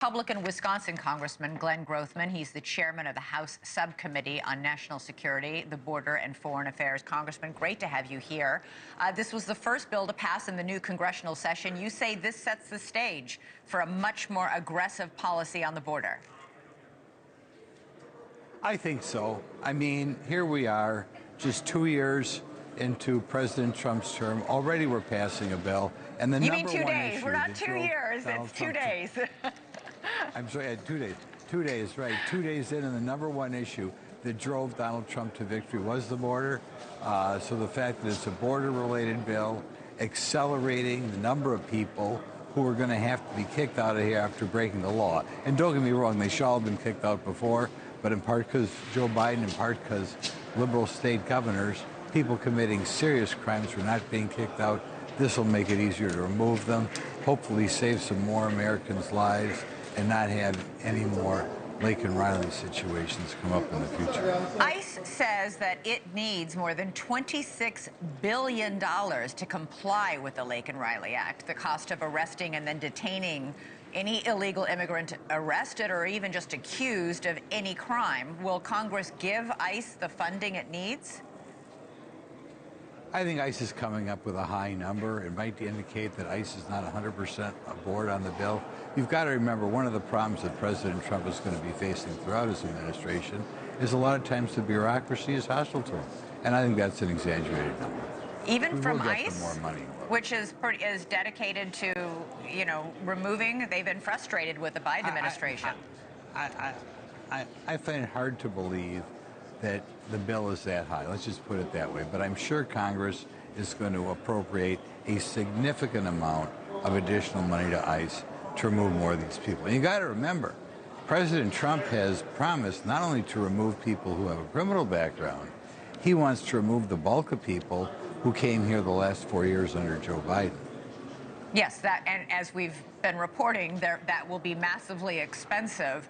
Republican Wisconsin Congressman Glenn Grothman. He's the chairman of the House Subcommittee on National Security, the Border, and Foreign Affairs. Congressman, great to have you here. This was the first bill to pass in the new congressional session. You say this sets the stage for a much more aggressive policy on the border. I think so. I mean, here we are, just 2 years into President Trump's term. Already we're passing a bill. And the you number mean 2 one days? issue We're not 2 years. It's 2 days. I'm sorry, 2 days. 2 days, right. 2 days in, and the number one issue that drove Donald Trump to victory was the border. So the fact that it's a border-related bill, accelerating the number of people who are going to have to be kicked out of here after breaking the law. And don't get me wrong, they should all have been kicked out before, but in part because Joe Biden, in part because liberal state governors, people committing serious crimes were not being kicked out. This will make it easier to remove them, hopefully save some more Americans' lives, and not have any more Laken Riley situations come up in the future. ICE says that it needs more than $26 billion to comply with the Laken Riley Act. The cost of arresting and then detaining any illegal immigrant arrested or even just accused of any crime. Will Congress give ICE the funding it needs? I think ICE is coming up with a high number. It might indicate that ICE is not 100% aboard on the bill. You've got to remember, one of the problems that President Trump is going to be facing throughout his administration is a lot of times the bureaucracy is hostile to him. And I think that's an exaggerated number. Even from ICE, more money. which is dedicated to, removing, they've been frustrated with the Biden administration. I find it hard to believe that the bill is that high. Let's just put it that way. But I'm sure Congress is going to appropriate a significant amount of additional money to ICE to remove more of these people. And you got to remember, President Trump has promised not only to remove people who have a criminal background, he wants to remove the bulk of people who came here the last 4 years under Joe Biden. Yes, and as we've been reporting, that will be massively expensive.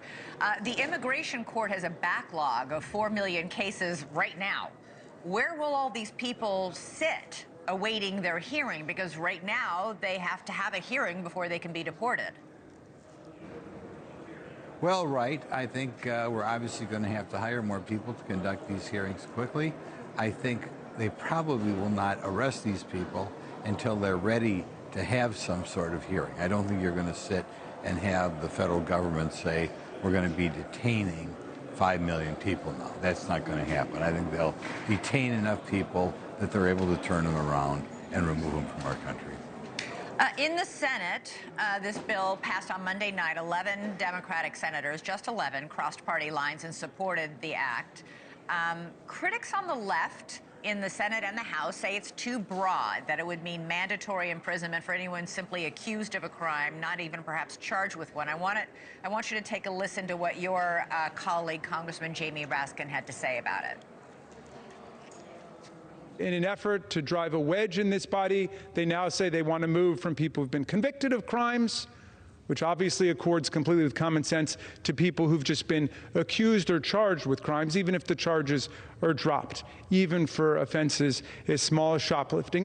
The immigration court has a backlog of 4 million cases right now. Where will all these people sit awaiting their hearing? Because right now they have to have a hearing before they can be deported. Well, right. I think we're obviously going to have to hire more people to conduct these hearings quickly. I think they probably will not arrest these people until they're ready to have some sort of hearing. I don't think you're going to sit and have the federal government say, we're going to be detaining 5 million people now. That's not going to happen. I think they'll detain enough people that they're able to turn them around and remove them from our country. In the Senate, this bill passed on Monday night. 11 Democratic senators, just 11, crossed party lines and supported the act. Critics on the left in the Senate and the House say it's too broad, that it would mean mandatory imprisonment for anyone simply accused of a crime, not even perhaps charged with one. I want you to take a listen to what your colleague, Congressman Jamie Raskin, had to say about it. In an effort to drive a wedge in this body, they now say they want to move from people who've been convicted of crimes, which obviously accords completely with common sense, to people who've just been accused or charged with crimes, even if the charges are dropped, even for offenses as small as shoplifting.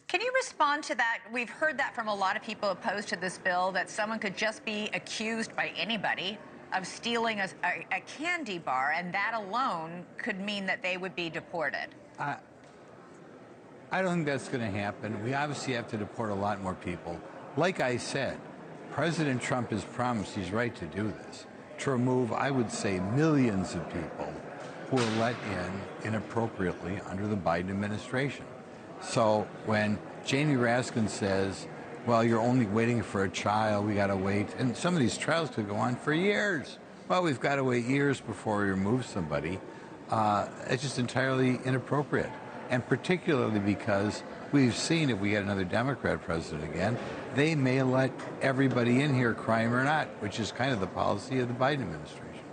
Can you respond to that? We've heard that from a lot of people opposed to this bill, that someone could just be accused by anybody of stealing a candy bar, and that alone could mean that they would be deported. I don't think that's going to happen. We obviously have to deport a lot more people. Like I said, President Trump has promised he's right to do this, to remove, I would say, millions of people who are let in inappropriately under the Biden administration. So when Jamie Raskin says, well, you're only waiting for a trial, we got to wait, and some of these trials could go on for years. Well, we've got to wait years before we remove somebody. It's just entirely inappropriate, and particularly because we've seen, if we get another Democrat president again, they may let everybody in here, crime or not, which is kind of the policy of the Biden administration.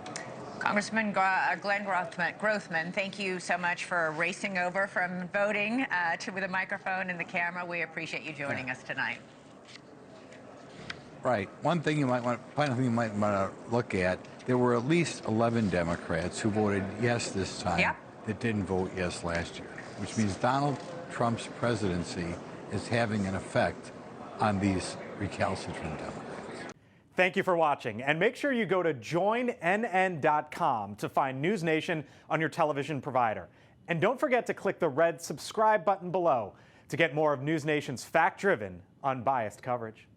Congressman Glenn Grothman, thank you so much for racing over from voting with a microphone and the camera. We appreciate you joining us tonight. Right. One thing you might want to look at, there were at least 11 Democrats who voted yes this time that didn't vote yes last year, which means Donald Trump's presidency is having an effect on these recalcitrant Democrats. Thank you for watching, and make sure you go to joinnn.com to find NewsNation on your television provider. And don't forget to click the red subscribe button below to get more of NewsNation's fact-driven, unbiased coverage.